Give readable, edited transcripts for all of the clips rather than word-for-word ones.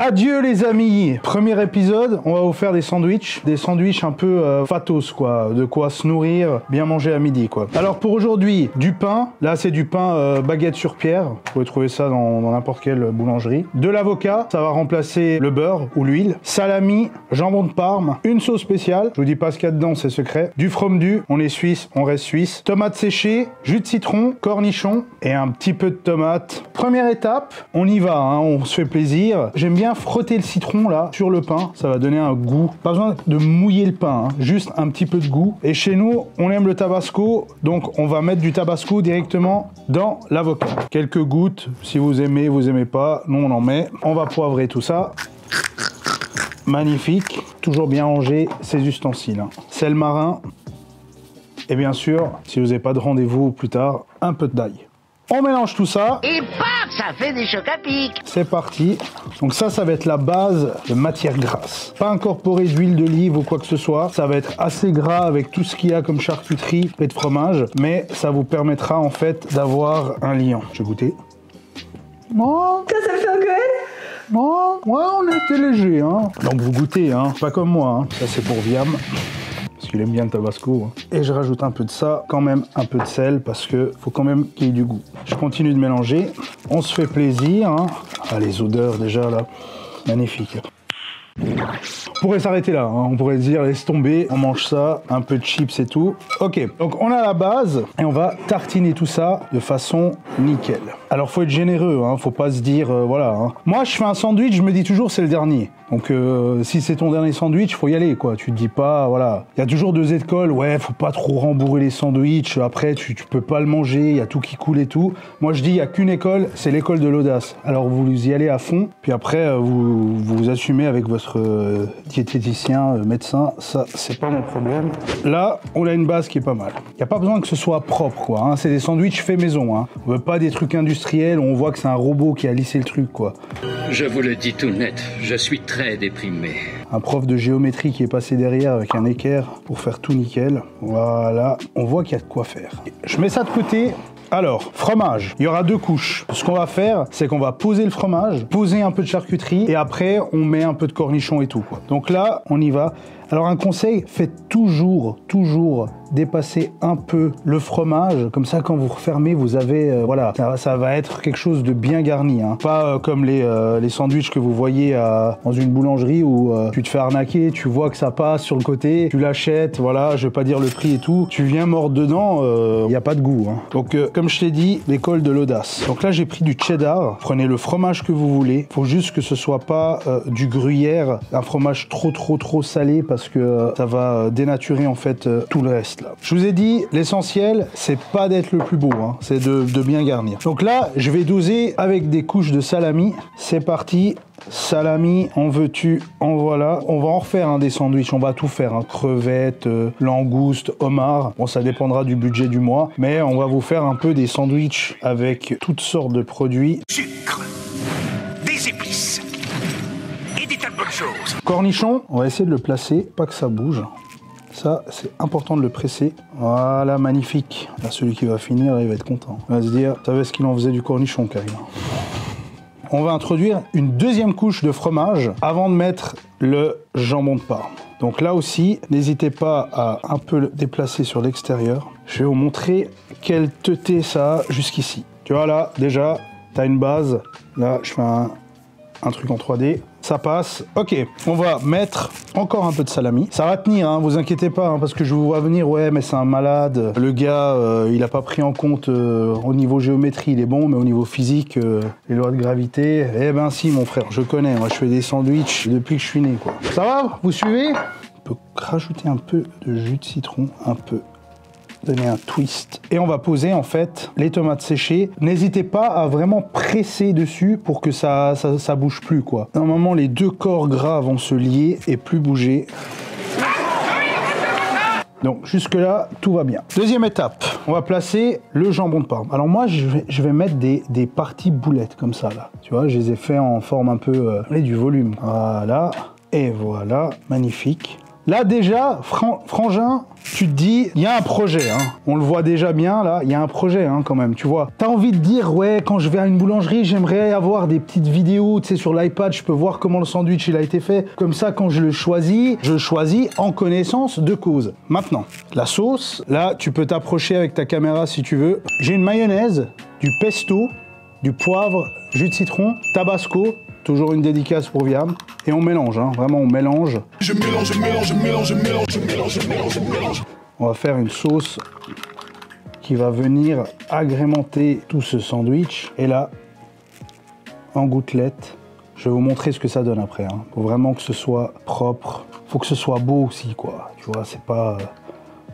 Adieu les amis. Premier épisode, on va vous faire des sandwichs un peu fatos quoi, de quoi se nourrir, bien manger à midi quoi. Alors pour aujourd'hui, du pain, là c'est du pain baguette sur pierre, vous pouvez trouver ça dans n'importe quelle boulangerie. De l'avocat, ça va remplacer le beurre ou l'huile. Salami, jambon de Parme, une sauce spéciale, je vous dis pas ce qu'il y a dedans, c'est secret. Du fromedu, on est suisse, on reste suisse. Tomates séchées, jus de citron, cornichons et un petit peu de tomate. Première étape, on y va, hein, on se fait plaisir. J'aime bien frotter le citron là sur le pain, ça va donner un goût. Pas besoin de mouiller le pain, hein, juste un petit peu de goût. Et chez nous, on aime le tabasco, donc on va mettre du tabasco directement dans l'avocat. Quelques gouttes, si vous aimez pas, nous on en met. On va poivrer tout ça. Magnifique, toujours bien ranger ces ustensiles. Hein. Sel marin et bien sûr, si vous n'avez pas de rendez-vous plus tard, un peu d'ail. On mélange tout ça. Et paf, ça fait des chocs à pic. C'est parti. Donc ça va être la base de matière grasse. Pas incorporer d'huile d'olive ou quoi que ce soit. Ça va être assez gras avec tout ce qu'il y a comme charcuterie et de fromage. Mais ça vous permettra en fait d'avoir un liant. Je vais goûter. Non. Ça fait good. Non. Ouais, on était léger. Hein. Donc vous goûtez, hein. Pas comme moi. Hein. Ça c'est pour Viam. Parce qu'il aime bien le tabasco. Hein. Et je rajoute un peu de ça, quand même un peu de sel, parce que faut quand même qu'il y ait du goût. Je continue de mélanger. On se fait plaisir. Hein. Ah, les odeurs déjà là, magnifique. On pourrait s'arrêter là, hein. On pourrait se dire laisse tomber, on mange ça, un peu de chips et tout. Ok, donc on a la base et on va tartiner tout ça de façon nickel. Alors faut être généreux, hein. Faut pas se dire voilà. Hein. Moi je fais un sandwich, je me dis toujours c'est le dernier. Donc si c'est ton dernier sandwich, faut y aller quoi. Tu te dis pas voilà. Il y a toujours deux écoles, ouais, faut pas trop rembourrer les sandwichs. Après tu peux pas le manger, il y a tout qui coule et tout. Moi je dis il y a qu'une école, c'est l'école de l'audace. Alors vous y allez à fond, puis après vous assumez avec votre diététicien, médecin, ça c'est pas mon problème. Là on a une base qui est pas mal. Il y a pas besoin que ce soit propre quoi. Hein. C'est des sandwichs faits maison. Hein. On veut pas des trucs industriels où on voit que c'est un robot qui a lissé le truc quoi. Je vous le dis tout net, je suis très déprimé. Un prof de géométrie qui est passé derrière avec un équerre pour faire tout nickel. Voilà, on voit qu'il y a de quoi faire. Je mets ça de côté. Alors, fromage, il y aura deux couches. Ce qu'on va faire, c'est qu'on va poser le fromage, poser un peu de charcuterie et après, on met un peu de cornichons et tout. Quoi. Donc là, on y va. Alors un conseil, faites toujours dépasser un peu le fromage. Comme ça, quand vous refermez, vous avez, voilà, ça va être quelque chose de bien garni. Hein. Pas comme les sandwichs que vous voyez dans une boulangerie où tu te fais arnaquer, tu vois que ça passe sur le côté, tu l'achètes, voilà, je vais pas dire le prix et tout. Tu viens mordre dedans, il n'y a pas de goût. Hein. Donc, comme je t'ai dit, l'école de l'audace. Donc là, j'ai pris du cheddar. Prenez le fromage que vous voulez. Faut juste que ce soit pas du gruyère, un fromage trop salé parce que ça va dénaturer en fait tout le reste là. Je vous ai dit, l'essentiel c'est pas d'être le plus beau, hein, c'est de bien garnir. Donc là, je vais doser avec des couches de salami. C'est parti. Salami, en veux-tu, en voilà. On va en refaire hein, des sandwichs, on va tout faire. Hein. Crevettes, langoustes, homards. Bon, ça dépendra du budget du mois. Mais on va vous faire un peu des sandwichs avec toutes sortes de produits. Sucre, des épices et des tas de bonnes choses. Cornichon, on va essayer de le placer, pas que ça bouge. Ça, c'est important de le presser. Voilà, magnifique. Là, celui qui va finir, là, il va être content. Il va se dire, tu savais ce qu'il en faisait du cornichon, Karim. On va introduire une deuxième couche de fromage avant de mettre le jambon de Parme. Donc là aussi, n'hésitez pas à un peu le déplacer sur l'extérieur. Je vais vous montrer quelle teuté ça a jusqu'ici. Tu vois là, déjà, tu as une base. Là, je fais un truc en 3D. Ça passe. Ok, on va mettre encore un peu de salami. Ça va tenir, hein, vous inquiétez pas, hein, parce que je vous vois venir, ouais, mais c'est un malade. Le gars, il a pas pris en compte au niveau géométrie, il est bon, mais au niveau physique, les lois de gravité, eh ben si, mon frère, je connais. Moi, je fais des sandwichs depuis que je suis né, quoi. Ça va? Vous suivez? On peut rajouter un peu de jus de citron, un peu. Donner un twist. Et on va poser en fait les tomates séchées. N'hésitez pas à vraiment presser dessus pour que ça bouge plus quoi. Normalement les deux corps gras vont se lier et plus bouger. Donc jusque là tout va bien. Deuxième étape, on va placer le jambon de Parme. Alors moi je vais mettre des parties boulettes comme ça là. Tu vois, je les ai fait en forme un peu du volume. Voilà. Et voilà, magnifique. Là déjà, Frangin, tu te dis, il y a un projet, hein. On le voit déjà bien là, il y a un projet hein, quand même, tu vois. T'as envie de dire, ouais, quand je vais à une boulangerie, j'aimerais avoir des petites vidéos, tu sais, sur l'iPad, je peux voir comment le sandwich il a été fait. Comme ça, quand je le choisis en connaissance de cause. Maintenant, la sauce, là, tu peux t'approcher avec ta caméra si tu veux. J'ai une mayonnaise, du pesto, du poivre, jus de citron, tabasco, toujours une dédicace pour Viam. Et on mélange, hein, vraiment on mélange. Je mélange, je mélange, je mélange, je mélange, je mélange, je mélange, je mélange. On va faire une sauce qui va venir agrémenter tout ce sandwich. Et là, en gouttelettes, je vais vous montrer ce que ça donne après. Hein. Faut vraiment que ce soit propre. Faut que ce soit beau aussi, quoi. Tu vois, c'est pas...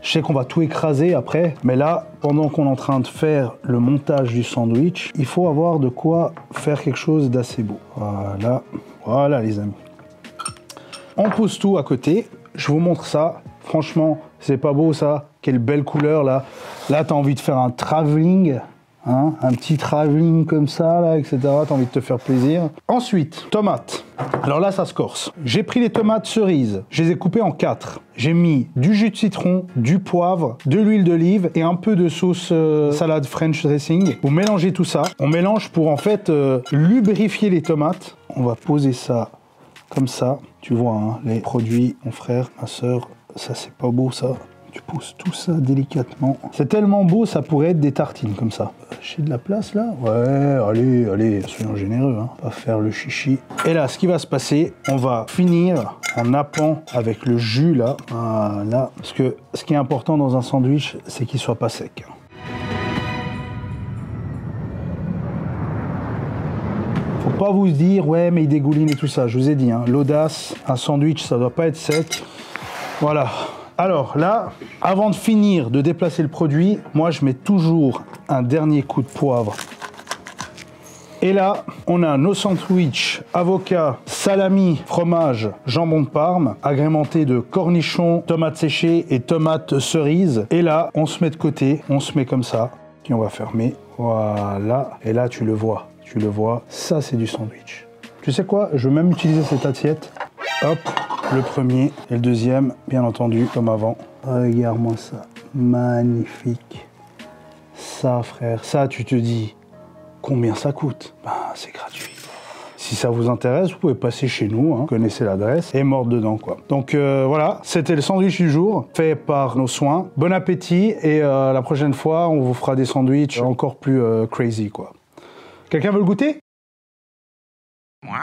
Je sais qu'on va tout écraser après, mais là, pendant qu'on est en train de faire le montage du sandwich, il faut avoir de quoi faire quelque chose d'assez beau. Voilà, voilà les amis. On pose tout à côté, je vous montre ça. Franchement, c'est pas beau ça? Quelle belle couleur là. Là, tu as envie de faire un travelling, hein, un petit travelling comme ça, là, etc. Tu as envie de te faire plaisir. Ensuite, tomates. Alors là, ça se corse. J'ai pris les tomates cerises, je les ai coupées en 4. J'ai mis du jus de citron, du poivre, de l'huile d'olive et un peu de sauce salade French dressing. Vous mélangez tout ça. On mélange pour en fait lubrifier les tomates. On va poser ça comme ça. Tu vois, hein, les produits, mon frère, ma soeur, ça c'est pas beau ça. Tu pousses tout ça délicatement. C'est tellement beau, ça pourrait être des tartines comme ça. J'ai de la place là? Ouais, allez, allez, soyons généreux, hein. Pas faire le chichi. Et là, ce qui va se passer, on va finir en nappant avec le jus là. Voilà. Parce que ce qui est important dans un sandwich, c'est qu'il soit pas sec. Faut pas vous dire, ouais, mais il dégouline et tout ça. Je vous ai dit, hein, l'audace, un sandwich, ça doit pas être sec. Voilà. Alors là, avant de finir de déplacer le produit, moi je mets toujours un dernier coup de poivre. Et là, on a nos sandwichs, avocat, salami, fromage, jambon de Parme, agrémenté de cornichons, tomates séchées et tomates cerises. Et là, on se met de côté, on se met comme ça, puis on va fermer. Voilà. Et là, tu le vois, ça c'est du sandwich. Tu sais quoi? Je vais même utiliser cette assiette. Hop, le premier et le deuxième, bien entendu, comme avant. Regarde-moi ça, magnifique. Ça, frère, ça, tu te dis, combien ça coûte? Ben, c'est gratuit. Si ça vous intéresse, vous pouvez passer chez nous, hein, vous connaissez l'adresse, et mordre dedans, quoi. Donc voilà, c'était le sandwich du jour, fait par nos soins. Bon appétit, et la prochaine fois, on vous fera des sandwichs encore plus crazy, quoi. Quelqu'un veut le goûter? Moi?